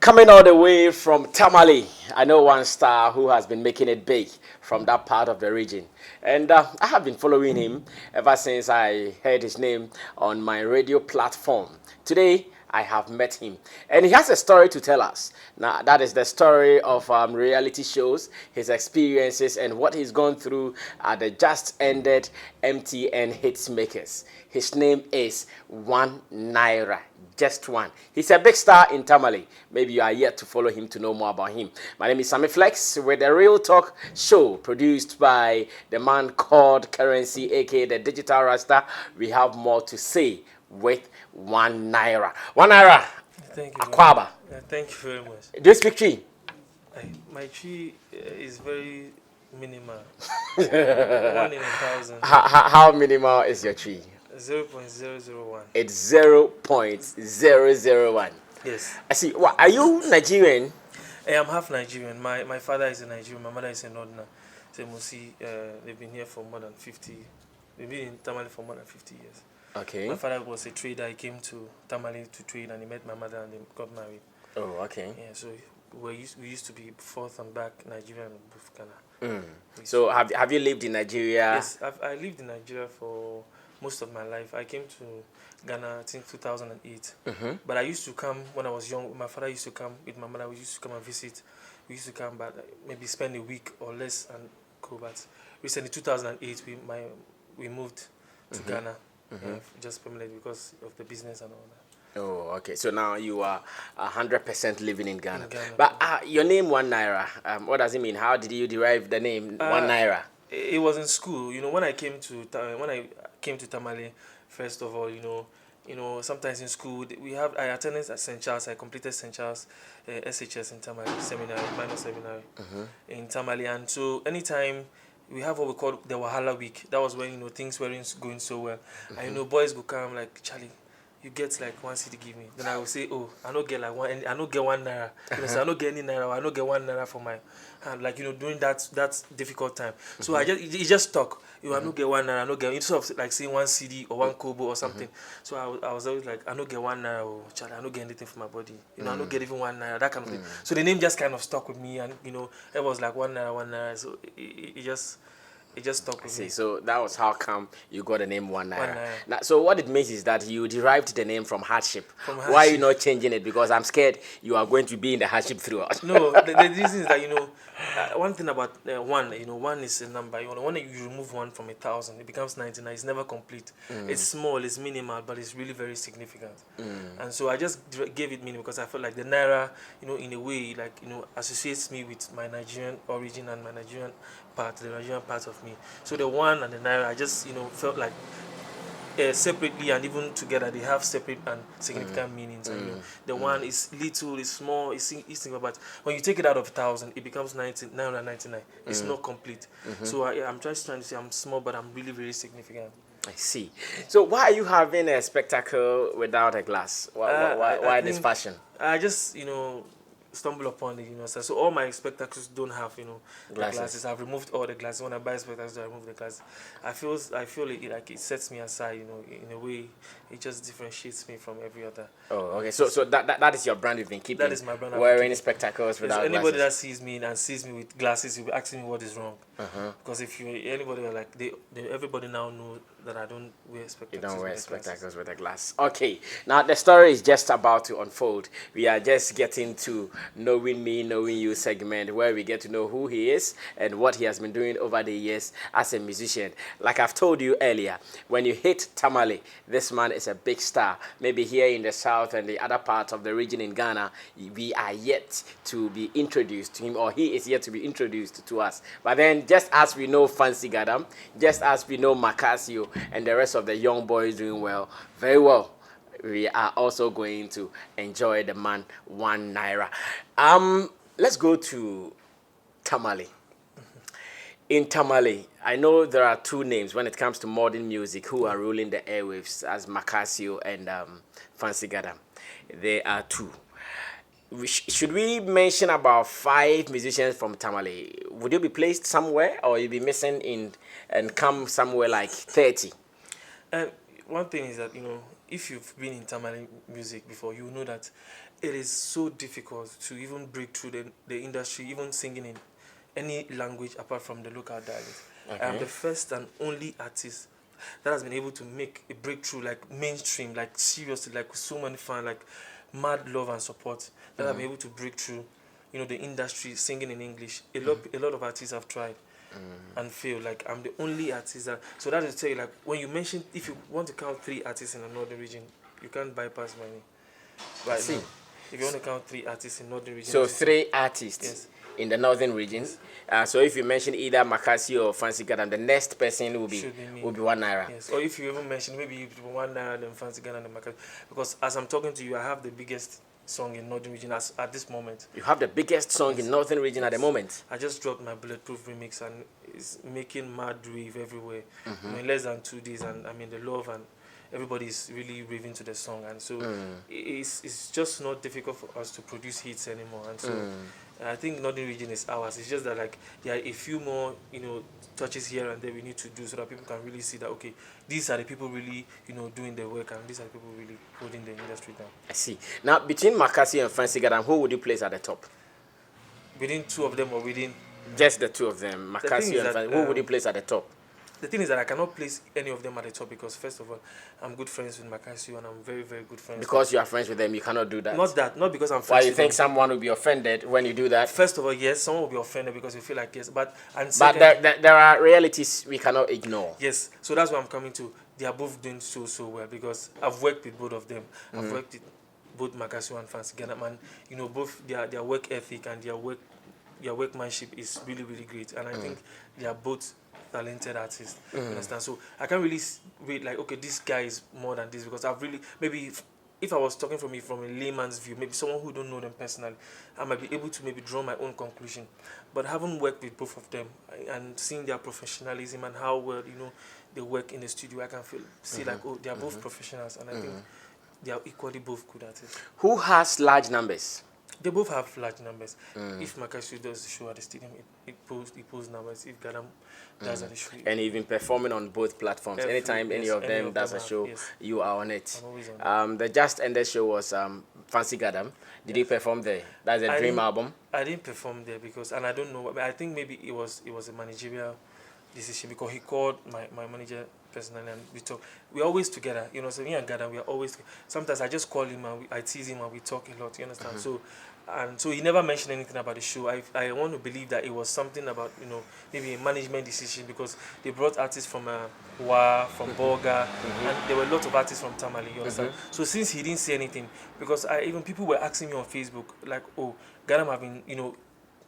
Coming all the way from Tamale, I know one star who has been making it big from that part of the region. And I have been following him ever since I heard his name on my radio platform. Today, I have met him. And he has a story to tell us. Now, that is the story of reality shows, his experiences, and what he's gone through at the just ended MTN Hits Makers. His name is One Nira. Just one. He's a big star in Tamale. Maybe you are yet to follow him to know more about him. My name is Sammy Flex with a Real Talk show produced by the man called Currency, aka the Digital Rasta. We have more to say with One Nira. One Nira, Thank you. Akwaba. Thank you very much. Do you speak tree? My tree is very minimal. 1 in 1,000. How minimal is your tree? 0.001. It's 0.001. Yes. I see. What, are you Nigerian? I am half Nigerian. My father is a Nigerian. My mother is a Northerner. So Musi, they've been here for more than 50. They've been in Tamale for more than 50 years. Okay. My father was a trader. He came to Tamale to trade, and he met my mother, and they got married. Oh, okay. Yeah. So we used to be forth and back Nigeria and both Ghana. So have you lived in Nigeria? Yes, I lived in Nigeria for most of my life. I came to Ghana, I think 2008. But I used to come when I was young. My father used to come with my mother. We used to come and visit. We used to come back, maybe spend a week or less and go back. Recently, 2008, we moved to Ghana, just permanently because of the business and all that. Oh, okay. So now you are 100% living in Ghana. But your name One Naira, what does it mean? How did you derive the name One Naira? It was in school. You know, when I came to Tamale, first of all, you know, sometimes in school I attended at St. Charles. I completed St. Charles SHS in Tamale seminary, minor seminary in Tamale, and so anytime we have what we call the Wahala Week. That was when things weren't going so well, and boys would come like, Charlie, you get like 1 cedi give me. Then I will say, oh, I don't get like one. I don't get 1 naira. So I don't get any naira. I don't get 1 naira for my hand. Like during that difficult time. So it just stuck. I don't get 1 naira. I don't get, instead of like saying 1 cedi or 1 kobo or something. So I was always like, I don't get 1 naira. Oh, Charlie, I don't get anything for my body. I don't get even 1 naira. That kind of thing. So the name just kind of stuck with me, and it was like 1 naira, 1 naira. So it just stuck with me. So that was how come you got the name One Naira. 1 naira. Now, so what it means is that you derived the name from hardship. Why are you hardship. not changing it? Because I'm scared you are going to be in the hardship throughout. No, the reason is that one thing about one, one is a number. When you remove 1 from 1,000, it becomes 99. It's never complete. It's small, it's minimal, but it's really very significant. And so I just gave it meaning because I felt like the naira, in a way, like associates me with my Nigerian origin and my Nigerian part, the Nigerian part of me. So the 1 and the naira, I just felt like separately and even together they have separate and significant meanings. And, the 1 is little, is small, it's single, but when you take it out of 1,000, it becomes 999. It's not complete. So I'm just trying to say I'm small, but I'm really very significant. I see. So why are you having a spectacle without a glass? Why this fashion? I just stumble upon it, so all my spectacles don't have glasses. I've removed all the glasses. When I buy spectacles, I remove the glasses. I feel like it sets me aside, in a way. It just differentiates me from every other. Oh, okay. So that is your brand you've been keeping. That is my brand. Wearing spectacles without anybody glasses. that sees me and sees me with glasses, will be asking me what is wrong. Because if anybody like everybody now know that I don't wear spectacles. You don't wear spectacles with a glass. Okay. Now the story is just about to unfold. We are just getting to knowing me, knowing you segment where we get to know who he is and what he has been doing over the years as a musician. Like I've told you earlier, when you hit Tamale, this man is a big star. Maybe here in the south and the other parts of the region in Ghana, we are yet to be introduced to him, or he is yet to be introduced to us. But then just as we know Fancy Gadam, just as we know Macasio and the rest of the young boys doing well, very well, we are also going to enjoy the man One Naira. Let's go to Tamale. In Tamale, I know there are 2 names when it comes to modern music who are ruling the airwaves as Macasio and Fancy Gadam. There are 2. Should we mention about 5 musicians from Tamale? Would you be placed somewhere, or you be missing and come somewhere like 30? One thing is that if you've been in Tamale music before, you know that it is so difficult to even break through the industry, even singing in any language apart from the local dialect. I am Okay. the first and only artist that has been able to make a breakthrough, like mainstream, like seriously, like with so many fans, like mad love and support, that have been able to break through, the industry singing in English. A lot of artists have tried and failed. Like I'm the only artist that. So that is to tell you, like when you mention, if you want to count 3 artists in the northern region, you can't bypass my name I right see. now. If you want to count 3 artists in northern region, So this is it. three artists Yes, in the northern region. yes, So if you mention either Makasi or Fancy Gadam, the next person should be me. will be 1 naira. Yes, or if you even mention maybe one Nira, then Fancy Ghana and the market, because as I'm talking to you, I have the biggest song in northern region at this moment. You have the biggest song Yes. in northern region at the Yes. moment. I just dropped my Bulletproof remix and it's making mad wave everywhere. In less than 2 days, and I mean the love and everybody's really raving to the song, and so it's just not difficult for us to produce hits anymore. And so I think northern region is ours. It's just that like there are a few more touches here and there we need to do so that people can really see that okay, these are the people really doing the work, and these are the people really holding the industry down. I see. Now, between Makasi and Fancy Gadam, who would you place at the top? Within two of them or within Just the two of them, the thing Makasi is and that Fancy. Who would you place at the top? the thing is that I cannot place any of them at the top because first of all, I'm good friends with Makasio and I'm very, very good friends. Because you are friends with them, you cannot do that. Not because I'm friends Why you with think them. someone will be offended when you do that? First of all, yes, someone will be offended because you feel like yes, but But second, there are realities we cannot ignore. yes. So that's what I'm coming to. They are both doing so well because I've worked with both of them. I've worked with both Makasio and Fancy Ghana, and both their work ethic and their workmanship is really, really great, and I think they are both talented artists. You understand? So I can't really read like okay, this guy is more than this because I've really maybe if I was talking from a layman's view, maybe someone who don't know them personally, I might be able to maybe draw my own conclusion. But having worked with both of them and seeing their professionalism and how well they work in the studio, I can see like oh, they are both professionals, and I think they are equally both good artists. Who has large numbers? They both have large numbers. If Makashu does the show at the stadium, it pulls numbers. If Gadam does at the show, And even performing on both platforms. Anytime any of them does a show, you are on it. I'm always on it. The just ended show was Fancy Gadam. Did you perform there? That's a dream album. I didn't perform there because, and I don't know. I think maybe it was a managerial decision because he called my manager personally and we talk. We're always together, So me and Gadam, we are always. Sometimes I just call him and I tease him and we talk a lot. You understand? So he never mentioned anything about the show. I want to believe that it was something about maybe a management decision because they brought artists from from Boga, and there were a lot of artists from Tamale. You understand? So since he didn't say anything, because even people were asking me on Facebook like, oh, Gadam have been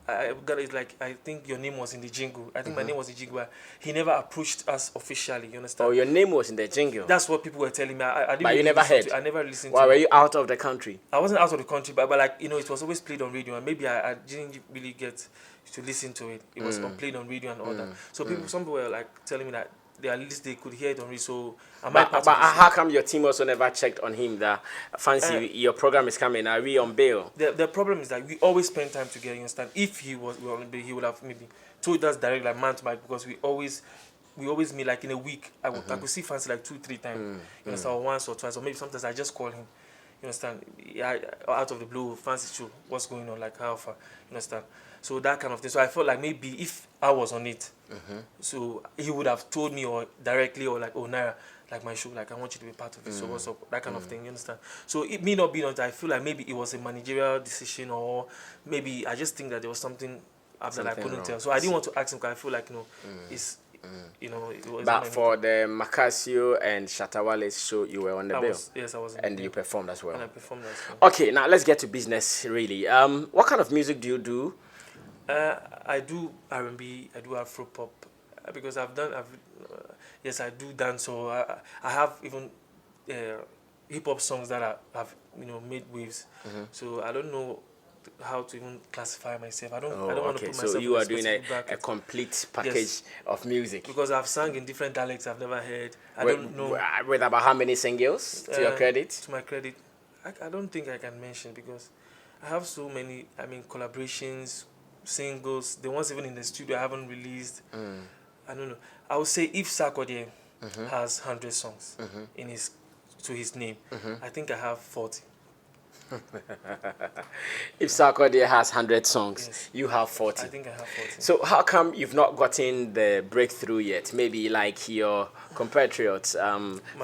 I got it like I think your name was in the jingle. I think my name was in the jingle. But he never approached us officially. You understand? Oh, your name was in the jingle. That's what people were telling me. I didn't. But you really never listen heard. I never listened. Why to were it. you out of the country? I wasn't out of the country, but like it was always played on radio, and maybe I didn't really get to listen to it. It was played on radio and all that. So some people were like telling me that at least they could hear it on radio. So But how come your team also never checked on him that Fancy your program is coming? Are we on bail? The problem is that we always spend time together. You understand? If he was he would have maybe told us directly like man to man because we always meet like in a week. I could see Fancy like 2-3 times. You understand? Or once or twice, or maybe sometimes I just call him. You understand? Yeah, out of the blue, Fancy show, what's going on, like how far, you understand? So that kind of thing. So I felt like maybe if I was on it, so he would have told me or directly or like, oh Nira, like my show, like I want you to be part of it. So what's up? That kind of thing, you understand? So it may not be on. I feel like maybe it was a managerial decision, or maybe I just think that there was something that I couldn't tell. So I didn't want to ask him because I feel like it's it was. But for the Makasio and Shatawale's show, you were on the bill. Yes, I was. And you performed as well. And I performed as well. Okay, now let's get to business. Really, what kind of music do you do? I do R&B. I do Afro pop because yes, I do dance. So I have even hip hop songs that have made waves. So I don't know how to even classify myself. I don't want to put myself. So you in are doing a bracket. complete package of music. Because I've sung in different dialects I've never heard. I don't know. With about how many singles to your credit? To my credit, I don't think I can mention because I have so many. I mean, collaborations, singles, the ones even in the studio I haven't released. I don't know. I would say if Sarkodie has 100 songs in his to his name. I think I have 40. If Sarkodie has 100 songs, Yes. you have 40. I think I have 40. So how come you've not gotten the breakthrough yet? Maybe like your compatriots,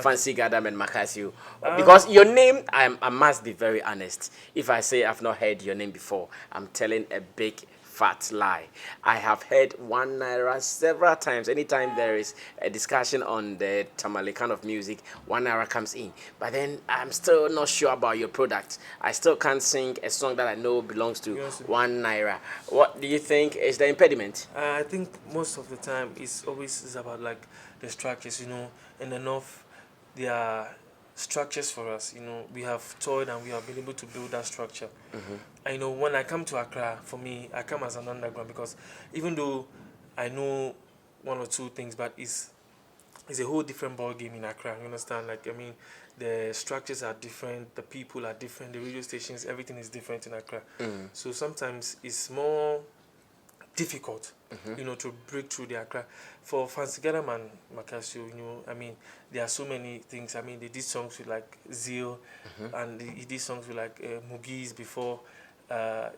Fancy Gadam and Makasio. Because your name, I must be very honest. If I say I've not heard your name before, I'm telling a big fat lie. I have heard 1 Naira several times. Anytime there is a discussion on the Tamale kind of music, 1 Naira comes in. But then I'm still not sure about your product. I still can't sing a song that I know belongs to Yes. 1 Naira. What do you think is the impediment? I think most of the time it's always is about like the structures, you know. In the north, there are structures for us, you know. We have toiled and we have been able to build that structure. I know when I come to Accra, for me, I come as an underground because even though I know 1 or 2 things, but it's a whole different ball game in Accra. You understand? Like I mean, the structures are different, the people are different, the radio stations, everything is different in Accra. So sometimes it's more difficult, you know, to break through the Accra. For Fancy Gadam and Makasio, you know, I mean, there are so many things. I mean, they did songs with like Zeal, and he did songs with like Mugis before.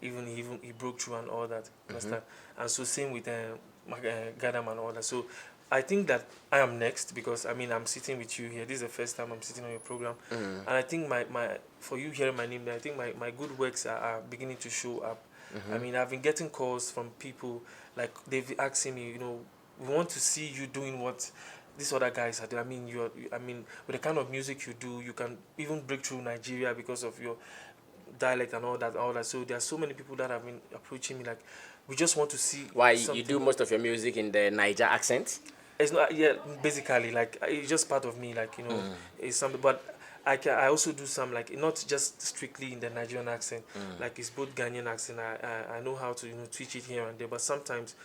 Even he broke through and all that. Understand? And so same with Gadam and all that. So I think that I am next because I mean I'm sitting with you here. This is the first time I'm sitting on your program, and I think my for you hearing my name, I think my good works are beginning to show up. I mean, I've been getting calls from people like they've asking me, you know, we want to see you doing what these other guys are doing. I mean, I mean, with the kind of music you do, you can even break through Nigeria because of your dialect and all that, all that. So there are so many people that have been approaching me like, we just want to see. Why something. you do most of your music in the Niger accent? It's not, yeah, basically like it's just part of me, like, you know, it's something. But I also do some like not just strictly in the Nigerian accent, like it's both Ghanaian accent. I know how to, you know, twitch it here and there, but sometimes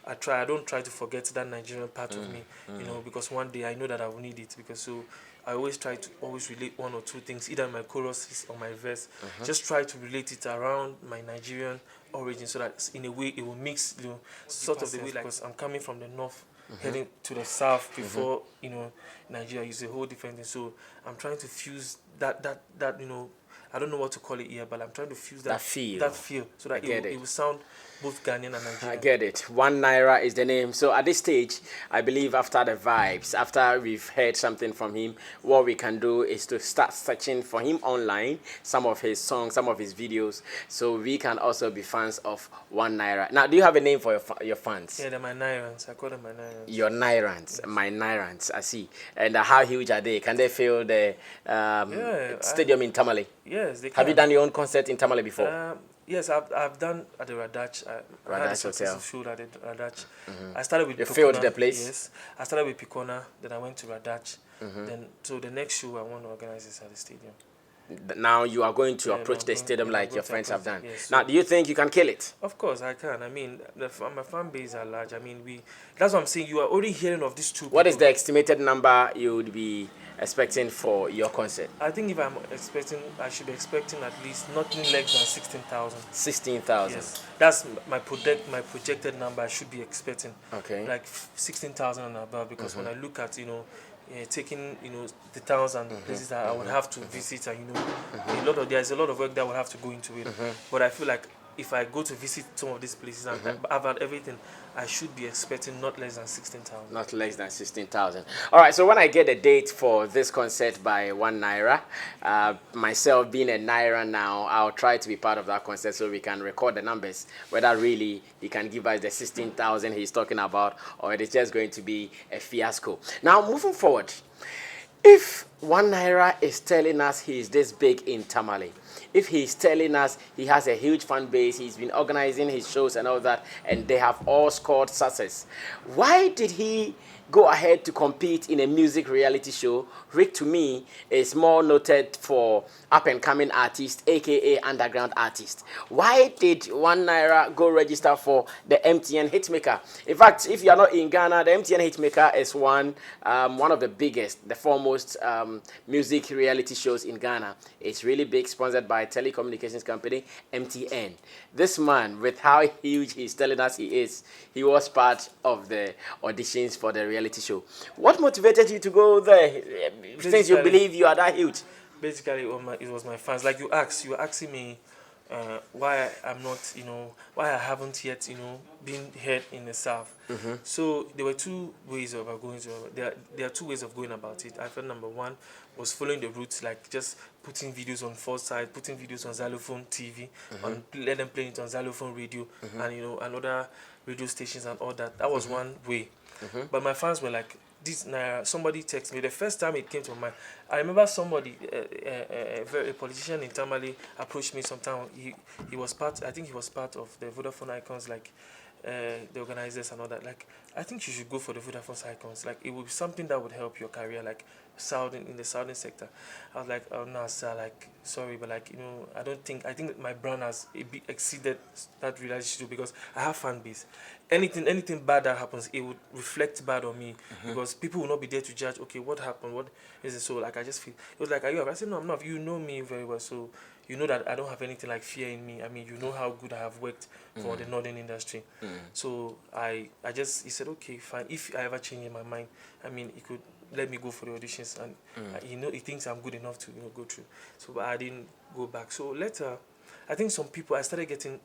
I don't try to forget that Nigerian part of me, you know, because one day I know that I will need it, because so I always try to always relate 1 or 2 things, either my choruses or my verse, just try to relate it around my Nigerian origin, so that in a way it will mix, you know, sort of the way, like, because I'm coming from the north, heading to the south before, you know, Nigeria is a whole different thing. So I'm trying to fuse that you know, I don't know what to call it here, but I'm trying to fuse that feel so that it will sound both Ghanaian and Nigerian. I get it. 1 Naira is the name. So at this stage, I believe after the vibes, after we've heard something from him, what we can do is to start searching for him online, some of his songs, some of his videos, so we can also be fans of 1 Naira. Now, do you have a name for your fans? Yeah, they're my Nirans. I call them my Nirans. Your Nirans, yes. My Nirans, I see. And how huge are they? Can they fill the stadium in Tamale? Yes, they can. Have you done your own concert in Tamale before? Yes, I've done at the Radach. I had a successful show at the Radach. I started with You filled the place? Yes. I started with Picona, then I went to Radach. Then so the next show I want to organize is at the stadium. Now you are going to approach the stadium like your friends have done. Yes, now, do you think you can kill it? Of course, I can. I mean, my fan base are large. I mean, that's what I'm saying. You are already hearing of these 2 people. What is the estimated number you would be expecting for your concert? I think if I'm expecting, I should be expecting at least nothing less than 16,000. 16,000. Yes, that's my projected number. I should be expecting. Okay. Like 16,000 and above, because when I look at, you know, taking, you know, the towns and places that I would have to visit, and you know, there's a lot of work that would have to go into it. But I feel like if I go to visit some of these places and I've had everything, I should be expecting not less than 16,000. Not less than 16,000. All right, so when I get a date for this concert by 1 Naira, myself being a Naira now, I'll try to be part of that concert so we can record the numbers, whether really he can give us the 16,000 he's talking about, or it is just going to be a fiasco. Now, moving forward, if 1 Naira is telling us he is this big in Tamale, if he's telling us he has a huge fan base, he's been organizing his shows and all that, and they have all scored success, why did he go ahead to compete in a music reality show? Rick, to me, is more noted for up-and-coming artist, a.k.a. underground artist. Why did 1 Naira go register for the MTN Hitmaker? In fact, if you are not in Ghana, the MTN Hitmaker is one of the biggest, the foremost music reality shows in Ghana. It's really big, sponsored by telecommunications company MTN. This man, with how huge he's telling us he is, he was part of the auditions for the reality show. What motivated you to go there? Since you believe you are that huge. Basically, it was my fans. Like you were asking me why I'm not, why I haven't yet, been heard in the South. So there were two ways of going to. There are two ways of going about it. I felt number one was following the roots, like just putting videos on Foresight, putting videos on Xylophone TV, on let them play it on Xylophone Radio, and and other radio stations and all that. That was one way. But my fans were like, this Nira, somebody texted me the first time it came to my mind. I remember somebody, a politician in Tamale, approached me sometime. He was part. I think he was part of the Vodafone Icons, like the organizers and all that. Like, I think you should go for the Vodafone Icons. Like, it would be something that would help your career, like in the southern sector. I was like, oh no, sir, like sorry, but like I think that my brand has exceeded that relationship because I have fan base. Anything bad that happens, it would reflect bad on me because people will not be there to judge. Okay, what happened? What is it? So like I just feel it was like, are you? I said no, I'm not. You know me very well, so you know that I don't have anything like fear in me. I mean, you know how good I have worked for the northern industry. So he said okay, fine. If I ever change my mind, I mean, he could let me go for the auditions, and he thinks I'm good enough to go through. So but I didn't go back. So later, I think some people I started getting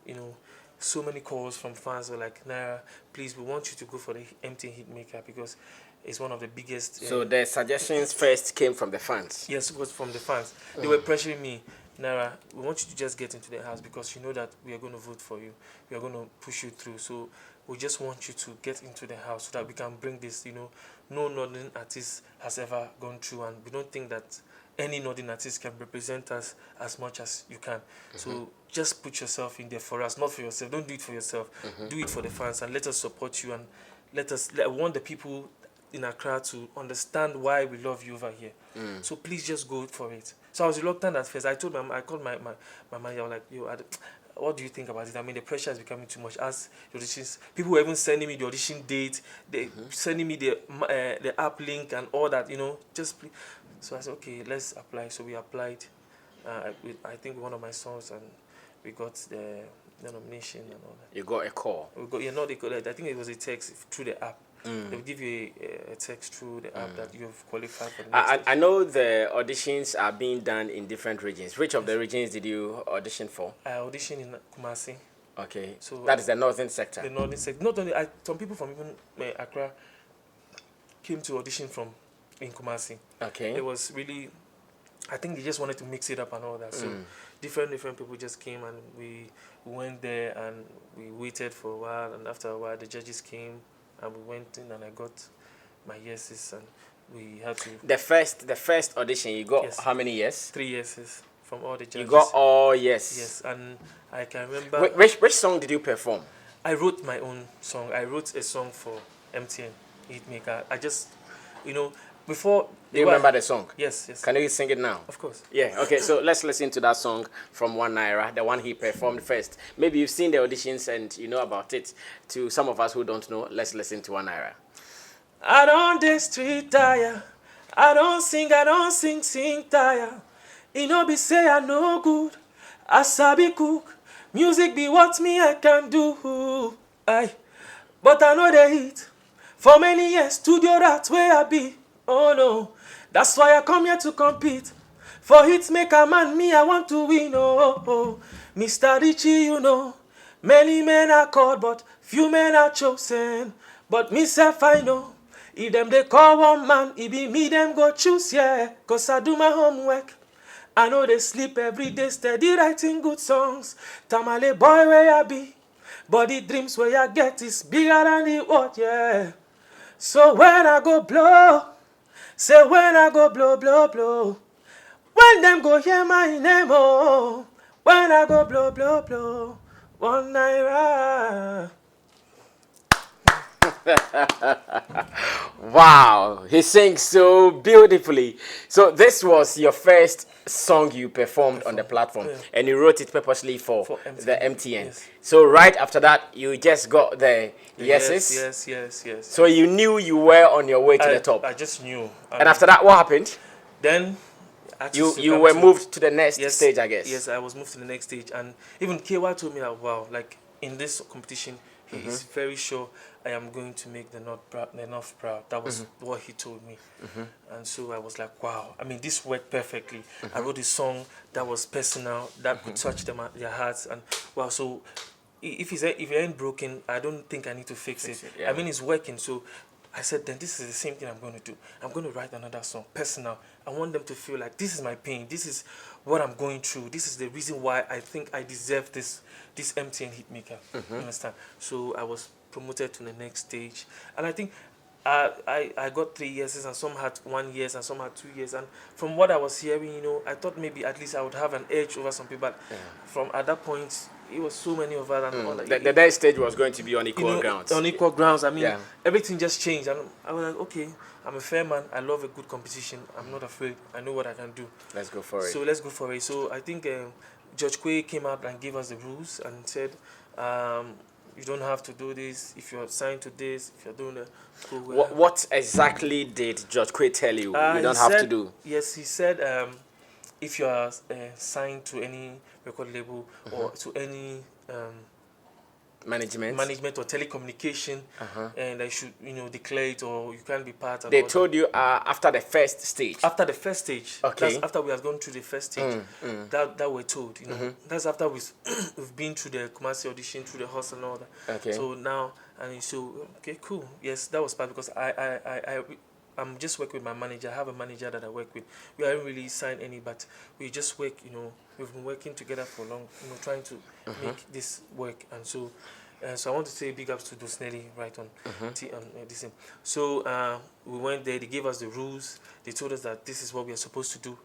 so many calls from fans were like, Nira, please, we want you to go for the MTN Hitmaker because it's one of the biggest. So the suggestions first came from the fans. Yes, it was from the fans. They were pressuring me. Nira, we want you to just get into the house because you know that we are going to vote for you. We are going to push you through. So we just want you to get into the house so that we can bring this, no northern artist has ever gone through, and we don't think that any northern artist can represent us as much as you can. So just put yourself in there for us, not for yourself. Don't do it for yourself. Do it for the fans, and let us support you, and I want the people in Accra to understand why we love you over here. So please just go for it. So I was reluctant at first. I called my manager. I was like, yo, what do you think about it? I mean, the pressure is becoming too much. As the auditions, people were even sending me the audition date, they sending me the app link and all that. Just please. So I said, okay, let's apply. So we applied. I think one of my songs, and we got the nomination and all that. You got a call. We got, I think it was a text through the app. They will give you a text through the app that you've qualified for the next I know the auditions are being done in different regions. Which of the regions did you audition for? I auditioned in Kumasi. Okay, so that is the northern sector. The northern sector. Not only some people from even Accra came to audition from in Kumasi. Okay. It was really, I think they just wanted to mix it up and all that. So different people just came, and we went there and we waited for a while, and after a while the judges came. And we went in and I got my yeses, and we had to. The first audition, you got how many yes? 3 yeses from all the judges. You got all yes. Yes, and I can remember. Which song did you perform? I wrote my own song. I wrote a song for MTN Hitmaker. I just, before. Do you remember the song? Yes. Can you sing it now? Of course. Yeah, okay, so let's listen to that song from One Nira, the one he performed first. Maybe you've seen the auditions and you know about it. To some of us who don't know, let's listen to One Nira. I don't dey street tire. I don't sing tire. Be say I no good. I sabi cook. Music be what me I can do. Aye. But I know they hit. For many years, studio that where I be. Oh no. That's why I come here to compete. For hits make a man, me I want to win. Oh. Mr. Richie, many men are called, but few men are chosen. But myself I know, if them they call one man, it be me them go choose, yeah. Cause I do my homework. I know they sleep every day, steady writing good songs. Tamale boy where I be, but the dreams where I get is bigger than the world, yeah. So when I go blow, say when I go blow, when them go hear my name, oh, when I go blow, One Nira. Wow, he sings so beautifully. So this was your first song you performed on the platform, and you wrote it purposely for the MTN. Yes. So right after that, you just got the yeses. Yes. So you knew you were on your way to the top. I just knew. And after that, what happened? Then you were moved to the next stage, I guess. Yes, I was moved to the next stage, and even KY told me that wow, like in this competition, he is very sure I am going to make the North proud. That was what he told me, and so I was like, wow. I mean, this worked perfectly. I wrote a song that was personal, that could touch their hearts, and wow. So if it ain't broken, I don't think I need to fix it. Yeah. I mean, it's working. So I said, then this is the same thing I'm going to do. I'm going to write another song, personal. I want them to feel like this is my pain. This is what I'm going through. This is the reason why I think I deserve this MTN Hitmaker. You understand? So I was promoted to the next stage. And I think I got 3 years, and some had 1 year, and some had 2 years. And from what I was hearing, you know, I thought maybe at least I would have an edge over some people. But from at that point, it was so many of us. And all, like, the next stage was going to be on equal grounds. On equal grounds. I mean, everything just changed. And I was like, okay, I'm a fair man. I love a good competition. I'm not afraid. I know what I can do. Let's go for it. So let's go for it. So I think Judge Quay came out and gave us the rules and said, you don't have to do this if you're signed to this, if you're doing that. What exactly did Judge Quay tell you? You don't have to do. Yes, he said if you are signed to any record label or to any management or telecommunication, and I should, you know, declare it, or you can't be part of. They told you after the first stage. After the first stage. Okay. That's after we have gone through the first stage. That we're told. You know, that's after we've been through the commercial audition, through the hustle and all that. Okay. So now, and so okay, cool. Yes, that was part because I'm just working with my manager. I have a manager that I work with. We haven't really signed any, but we just work, you know, we've been working together for long, you know, trying to make this work. And so so I want to say big ups to Dosnelli right on this thing. So we went there, they gave us the rules. They told us that this is what we are supposed to do.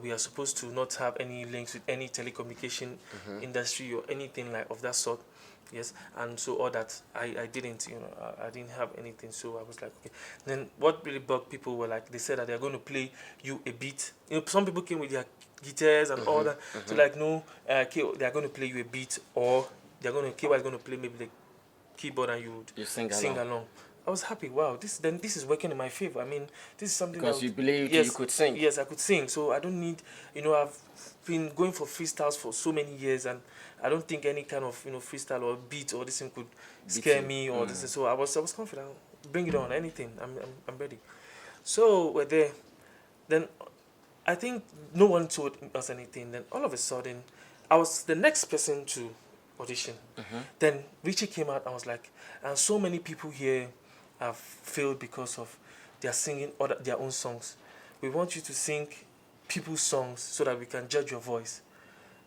We are supposed to not have any links with any telecommunication industry or anything like of that sort. Yes, and so all that I didn't, you know, I didn't have anything. So I was like, okay. Then what really bugged people were like, they said that they're going to play you a beat. You know, some people came with their guitars and all that. So like, no, they're going to play you a beat, or they're going to KY is going to play maybe the keyboard and you sing along. I was happy. Wow, this is working in my favor. I mean, this is something because you believed you could sing. Yes, I could sing. So I don't need, you know, I've been going for freestyles for so many years, and I don't think any kind of, you know, freestyle or beat or this thing could scare me or this. So I was confident. Bring it on, anything. I'm ready. So we're there. Then I think no one told us anything. Then all of a sudden, I was the next person to audition. Then Richie came out and was like, and so many people here have failed because of they are singing their own songs. We want you to sing people's songs so that we can judge your voice.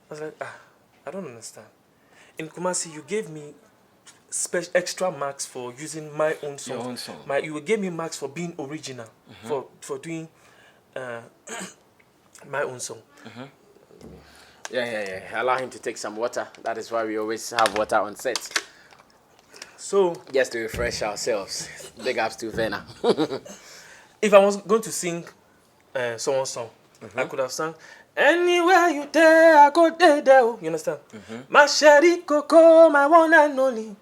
I was like, I don't understand. In Kumasi, you gave me extra marks for using my own song. Your own song. You gave me marks for being original, for doing my own song. Yeah. Allow him to take some water. That is why we always have water on set. So just to refresh ourselves. Big ups to Vena. If I was going to sing someone's song, I could have sung anywhere you there, I go there. You understand? My sherry coco, my one and only.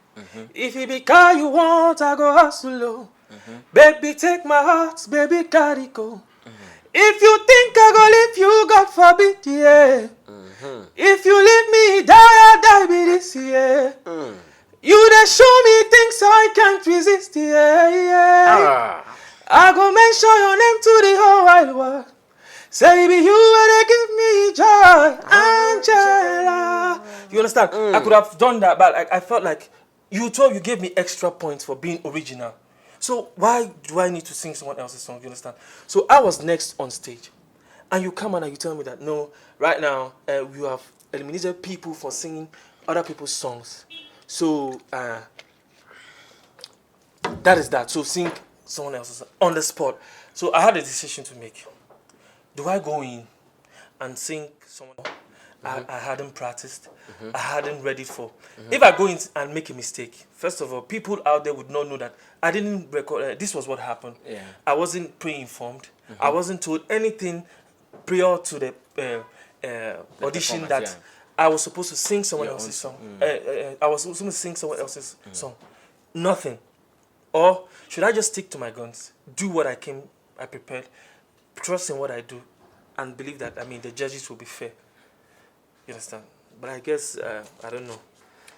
If it be car you want, I go hustle low. Baby, take my heart, baby, carry go. If you think I go leave you, God forbid, yeah. If you leave me, die, I die be this, yeah. You they show me things I can't resist, yeah. I go mention your name to the whole wide world. Say, be you where they give me joy, Angela. You understand? I could have done that, but I felt like you gave me extra points for being original. So why do I need to sing someone else's song? You understand? So I was next on stage, and you come on and you tell me that no, right now you have eliminated people for singing other people's songs. So that is that. So sing someone else's song on the spot. So I had a decision to make. Do I go in and sing someone I hadn't practiced, I hadn't read it for? If I go in and make a mistake, first of all, people out there would not know that I didn't record. This was what happened. Yeah. I wasn't pre-informed. I wasn't told anything prior to the audition that I was supposed to sing someone else's song. I was supposed to sing someone else's song. Nothing. Or should I just stick to my guns, do what I prepared, trust in what I do, and believe that, I mean, the judges will be fair. You understand? But I guess I don't know.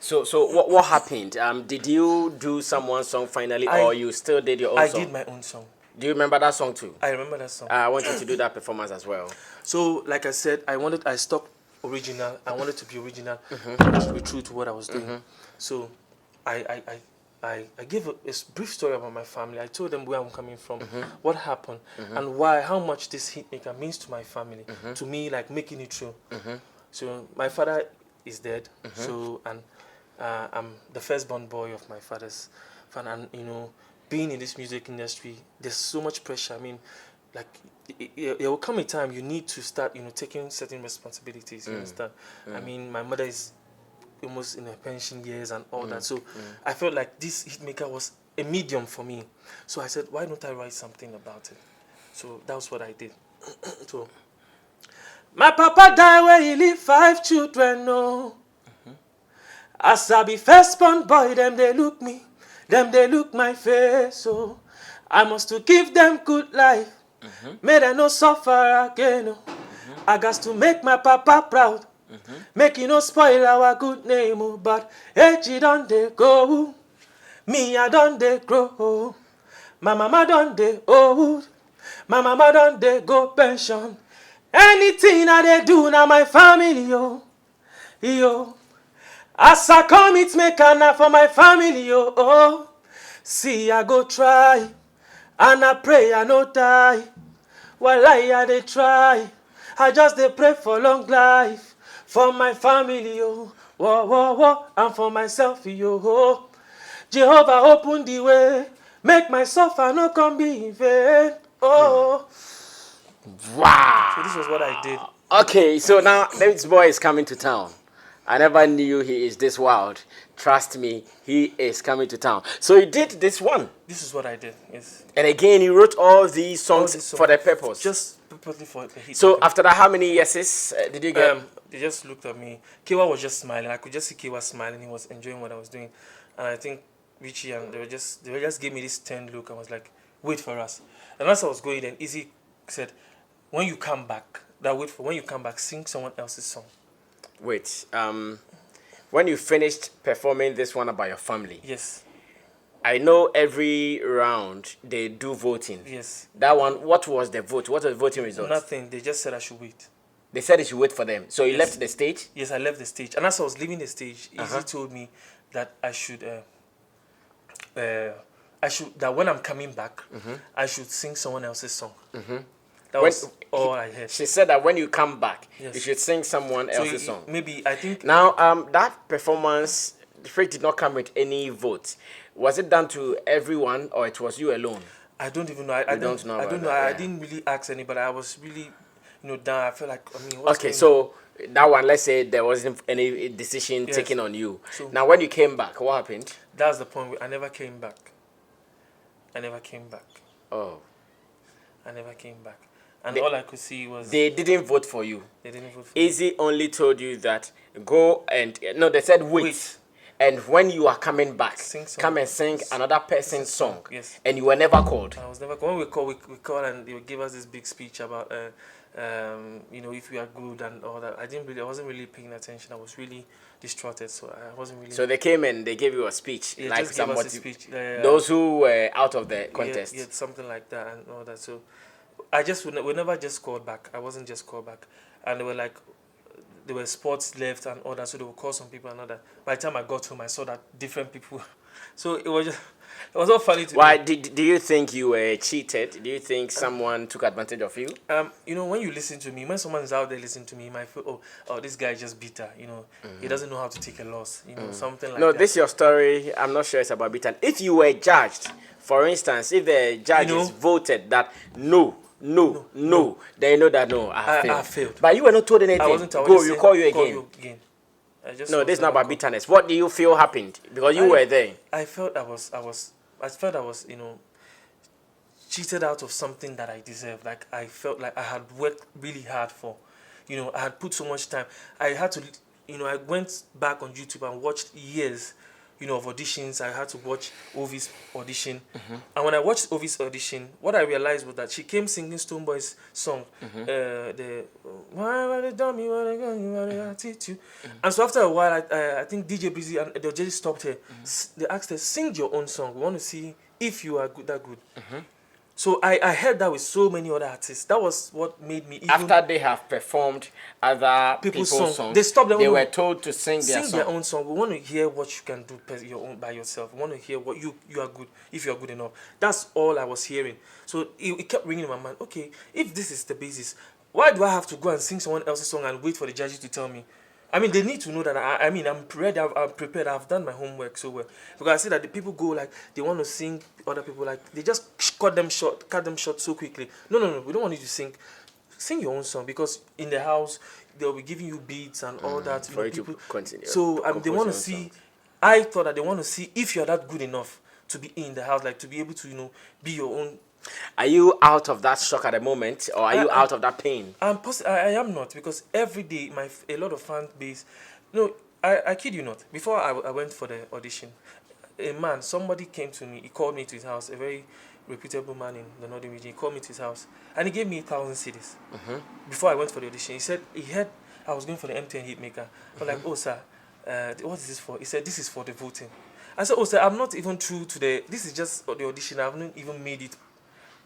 So what happened? Did you do someone's song finally, or I you still did your own I song? did my own song. Do you remember that song too? I remember that song. I want you to do that performance as well. So, like I said, I stopped original. I wanted to be original. I wanted to be true to what I was doing. So, I gave a brief story about my family. I told them where I'm coming from, what happened, and why, how much this hit maker means to my family, to me, like making it true. So, my father is dead. So, and I'm the firstborn boy of my father's family, and you know, being in this music industry, there's so much pressure. I mean, like there will come a time you need to start, you know, taking certain responsibilities. You understand? I mean, my mother is almost in her pension years and all that. So I felt like this hitmaker was a medium for me. So I said, why don't I write something about it? So that was what I did. So my papa died when he leave 5 children. No, as I be firstborn boy, them they look me, them they look my face. So I must to give them good life. May they no suffer again. Oh. I got to make my papa proud. Make you no spoil our good name. Oh. But age done they go. Me I done they grow. My mama done they old. My mama done they go pension. Anything that they do now my family yo. Yo. As I come it make now for my family yo. Oh. See I go try. And I pray I no die. While I they try, I just they pray for long life, for my family, yo, whoa, whoa, whoa, and for myself, yo. Jehovah open the way, make my suffer no come be in vain. Oh, Wow. so this was what I did. Okay, so now this boy is coming to town. I never knew he is this wild. Trust me, he is coming to town. So he did this one. This is what I did. Yes. And again, he wrote all these songs, for the purpose. Just purposely for the hit. So after that, how many yeses did you get? They just looked at me. Kiwa was just smiling. I could just see Kiwa smiling. He was enjoying what I was doing, and I think Richie and they were just gave me this turned look. I was like, wait for us. And as I was going, then Izzy said, when you come back, when you come back, sing someone else's song. Wait, when you finished performing this one about your family, Yes. I know every round they do voting. Yes. That one, what was the vote? What was the voting result? Nothing. They just said I should wait. They said you should wait for them. So you left the stage? Yes, I left the stage. And as I was leaving the stage, Izzy told me that I should that when I'm coming back, I should sing someone else's song. That was all I heard. She said that when you come back, Yes. you should sing someone else's song. Maybe I think Now, that performance, the freak did not come with any vote. Was it done to everyone, or it was you alone? I don't even know. I don't know. I didn't really ask anybody. I was really, down. I felt like, I mean, what's Okay, going on? so that one, let's say there wasn't any decision Yes. taken on you. So- Now, when you came back, what happened? That's the point. I never came back. I never came back. Oh, I never came back. And all I could see was they didn't vote for you. they didn't vote for me. Izzy only told you that go and no, they said wait. And when you are coming back, Sing song. come and sing another person's song. Yes. And you were never called. I was never. When we called and they would give us this big speech about, if we are good and all that. I wasn't really paying attention. I was really distraughted, so I wasn't really. So they came and they gave you a speech, Yeah, like just gave us a somebody. speech. Those who were out of the contest. Yeah, something like that and all that. So I just we never just called back. I wasn't just called back, and they were like, there were spots left and all that. So they would call some people and all that. By the time I got home, I saw that different people. So it was all funny to Why me. do you think you were cheated? Do you think someone took advantage of you? When you listen to me, when someone is out there listening to me, you might feel, oh, this guy is just bitter. He doesn't know how to take a loss. Something like that. No, this your story. I'm not sure it's about bitter. If you were judged, for instance, if the judges voted that no, then you know that no, I I failed. But you were not told anything. I wasn't. You call you again. No, this is not about bitterness. What do you feel happened? Because you were there. I felt I was cheated out of something that I deserved. Like I felt like I had worked really hard for. I had put so much time. I had to, I went back on YouTube and watched years, of auditions. I had to watch Ovi's audition. And when I watched Ovi's audition, what I realized was that she came singing Stonebwoy's song, the why would they dumb me, why they gonna why they teach you. And so after a while, I think DJ Breezy and the judges stopped her. They asked her, sing your own song. We want to see if you are good, that good. So I heard that with so many other artists. That was what made me even... After they have performed other people's songs, they stopped. They were told to sing their own song. We want to hear what you can do your own by yourself. We want to hear what you are good, if you are good enough. That's all I was hearing. So it kept ringing in my mind. Okay, if this is the basis, why do I have to go and sing someone else's song and wait for the judges to tell me? I mean, they need to know that I'm ready, I'm prepared, I've done my homework so well. Because I see that the people go like, they want to sing other people, like, they just cut them short so quickly. No, we don't want you to sing. Sing your own song, because in the house, they'll be giving you beats and all that. For you to continue. So they want to see, I thought that they want to see if you're that good enough to be in the house, like to be able to, be your own. Are you out of that shock at the moment, or are you out of that pain? I am not, because every day a lot of fan base. No, I kid you not. Before I went for the audition, somebody came to me. He called me to his house. A very reputable man in the northern region. He called me to his house and he gave me 1,000 cedis. Before I went for the audition, he said he heard I was going for the MTN Hitmaker. I was like, oh sir, what is this for? He said, this is for the voting. I said, oh sir, I'm not even through to this is just the audition. I haven't even made it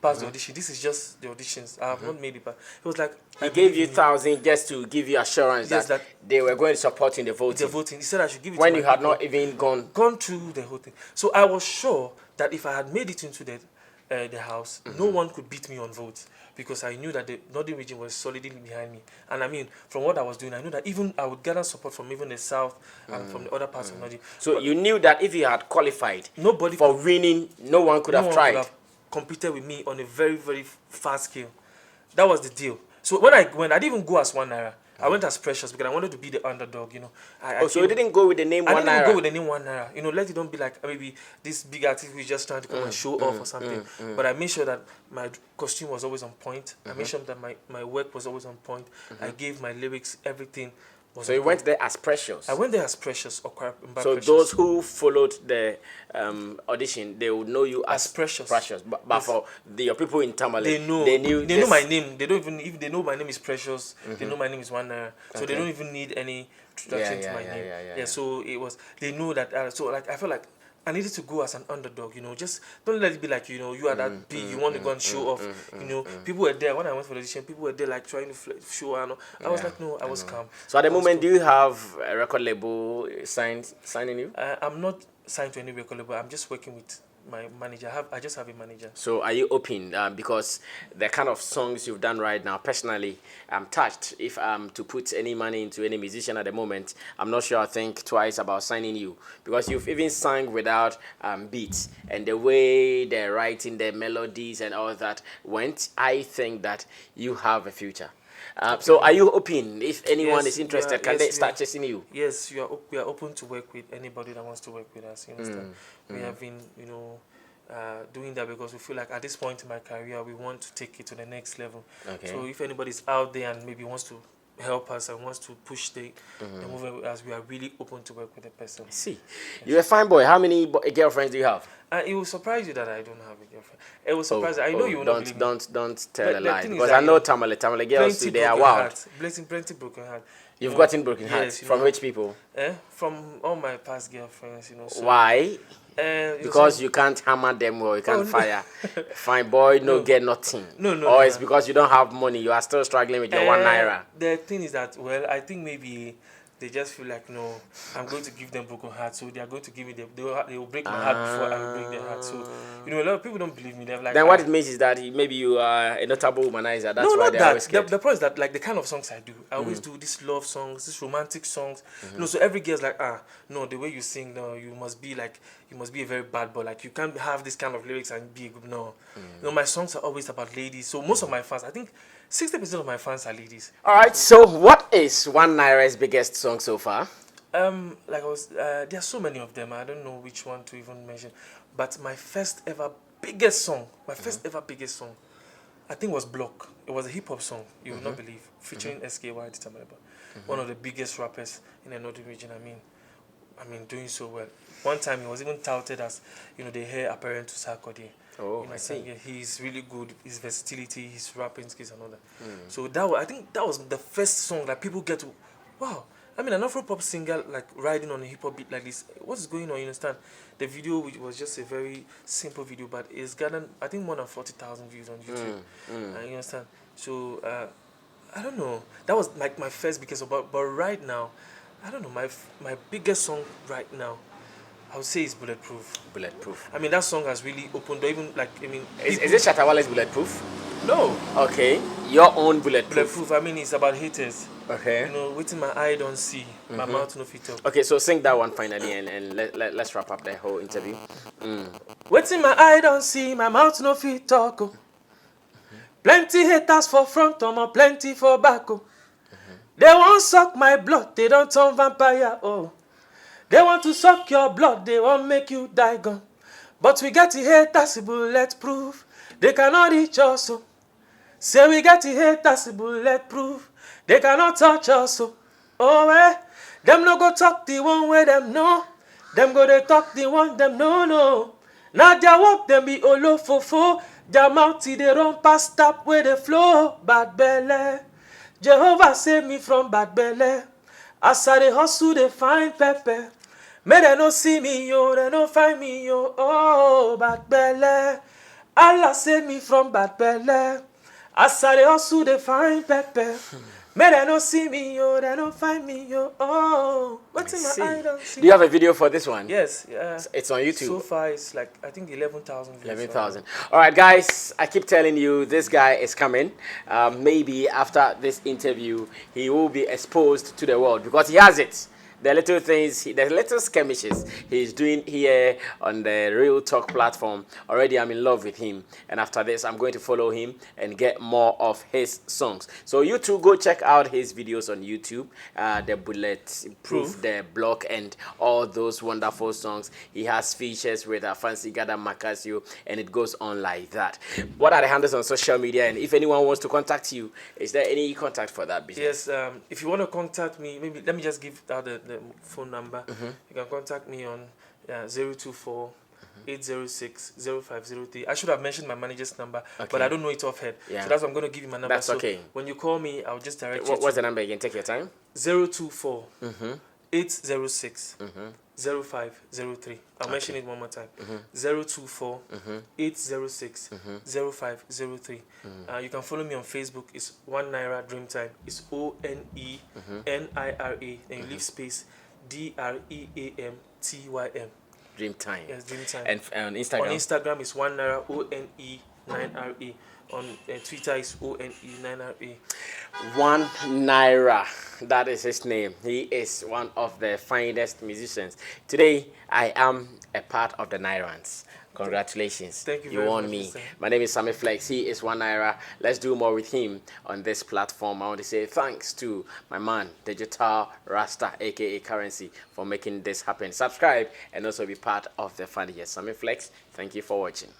past the audition. This is just the auditions. I have not made it past. It was like, he gave you 1,000 just to give you assurance that they were going to support in the voting. He said I should give it when to you had not even gone through the whole thing. So I was sure that if I had made it into the house, no one could beat me on votes, because I knew that the northern region was solidly behind me. And I mean, from what I was doing, I knew that even I would gather support from even the south and from the other parts of Northern. So you knew that if you had qualified nobody for winning, no one could have tried. Could have competed with me on a very, very fast scale. That was the deal. So when I went, I didn't even go as 1 Naira. I went as Precious because I wanted to be the underdog, So you didn't go with the name 1 Naira? I didn't go with the name 1 Naira. Let it don't be like maybe this big artist who is just trying to come and show off or something. But I made sure that my costume was always on point. I made sure that my work was always on point. I gave my lyrics, everything. So you went there as Precious? I went there as Precious. So Precious. Those who followed the audition, they would know you as Precious. But for your people in Tamale, they know my name. They don't even, if they know my name is Precious, they know my name is 1 Naira. So they don't even need any introduction to my name. So it was, they know that. So like I felt like I needed to go as an underdog, just don't let it be like, you are that big, you want to go and show off, People were there, when I went for the audition, people were there like trying to show, I was like, no, I was calm. So at the moment, do you have a record label signing you? I'm not signed to any record label, I'm just working with my manager. I just have a manager. So are you open? Because the kind of songs you've done right now, personally, I'm touched. If I'm to put any money into any musician at the moment, I'm not sure I think twice about signing you, because you've even sung without beats, and the way they're writing the melodies and all that went, I think that you have a future. So are you open? If anyone is interested, can they start chasing you? Yes, we are open to work with anybody that wants to work with us. You understand? We have been, doing that because we feel like at this point in my career, we want to take it to the next level. Okay. So if anybody's out there and maybe wants to help us and wants to push the movement with us, we are really open to work with the person. See, yes. You're a fine boy. How many girlfriends do you have? It will surprise you that I don't have a girlfriend. It will surprise you. I know you will not believe me. Don't tell a lie, because I know Tamale girls too, they are wild. Plenty broken heart. You've gotten broken hearts from which people? From all my past girlfriends, So, why? Because you can't hammer them or you can't fire. Fine boy, get nothing. No. It's because you don't have money. You are still struggling with your 1 Naira. The thing is that, I think maybe they just feel like, no, I'm going to give them broken hearts, so they are going to give me they will break my heart before I break their heart. So, a lot of people don't believe me. They're like, then what it means is that maybe you are a notable womanizer. That's why they're always scared. The problem is that, like, the kind of songs I do, I always do these love songs, these romantic songs. So every girl's like, no, the way you sing, no, you must be a very bad boy. Like, you can't have this kind of lyrics and be a good, no. My songs are always about ladies. So most of my fans, I think 60% of my fans are ladies. All right. So what is 1 Naira's biggest song so far? There are so many of them. I don't know which one to even mention. But my first ever biggest song, I think was Block. It was a hip hop song. You will not believe, featuring SKY. One of the biggest rappers in the northern region. I mean, I mean, doing so well. One time he was even touted as, the heir apparent to Sarkodie. Oh, I see. Yeah, he's really good. His versatility, his rapping skills, and all that. So that was, I think that was the first song that people get to, wow. I mean, an Afro-pop singer like riding on a hip-hop beat like this. What is going on? You understand? The video, which was just a very simple video, but it's gotten, I think, more than 40,000 views on YouTube. You understand? So I don't know. That was like my first biggest song. But right now, I don't know. My biggest song right now, I would say, is Bulletproof. Bulletproof. I mean, that song has really opened, even like, I mean, Is it Shatawale's Bulletproof? no. Okay. Your own Bulletproof. Bulletproof, I mean, it's about haters. Okay. Waiting my eye don't see, my mouth no fit talk. Okay, so sing that one finally, and let's wrap up the whole interview. Waiting my eye don't see, my mouth no fit talk. Oh. Plenty haters for front, plenty for back. Oh. They won't suck my blood, they don't turn vampire. Oh. They want to suck your blood, they won't make you die gone. But we got the haters bulletproof. They cannot reach us. Oh. Say we got the haters bulletproof. They cannot touch us. Oh, them no go talk the one where them know. Them go they talk the one them no. Now their walk them be olofofo. Their mouth they run past tap where they flow. Bad belly. Jehovah save me from bad belly. As I dey hustle they find pepper. May they no see me yo, they no find me yo. Oh, bad belly. Allah save me from bad belly. As I dey hustle they find pepper. May they no see me yo, they no find me yo. Oh, what's in my eye don't see. Do you have a video for this one? Yes, yeah. It's on YouTube. So far, it's like, I think 11,000 views. 11,000. All right, guys, I keep telling you, this guy is coming. Maybe after this interview, he will be exposed to the world because he has it. The little things, the little skirmishes he's doing here on the Real Talk platform. Already, I'm in love with him. And after this, I'm going to follow him and get more of his songs. So you too, go check out his videos on YouTube. The Bulletproof, the Block, and all those wonderful songs. He has features with Fancy Gada Macasio, and it goes on like that. What are the handles on social media? And if anyone wants to contact you, is there any contact for that business? Yes, if you want to contact me, maybe let me just give out the phone number. You can contact me on 024 806 0503. I should have mentioned my manager's number, but I don't know it offhand. Yeah. So that's why I'm going to give you my number. That's okay. So when you call me, I'll just direct you. What's the number again? Take your time. 024 806 0503. I'll mention it one more time. 024 806 0503. You can follow me on Facebook. It's One Nira Dreamtime. It's ONENIRA. Then you leave space DREAMTYM. Dreamtime. Yes, Dreamtime. And on Instagram? On Instagram, it's One Nira, ONE9RA. On Twitter, it's ONE9RA. One Nira, that is his name. He is one of the finest musicians. Today, I am a part of the Nirans. Congratulations. Thank you You very won much, me. Mr. My name is Sammy Flex. He is One Nira. Let's do more with him on this platform. I want to say thanks to my man, Digital Rasta, aka Currency, for making this happen. Subscribe and also be part of the fun here. Sammy Flex, thank you for watching.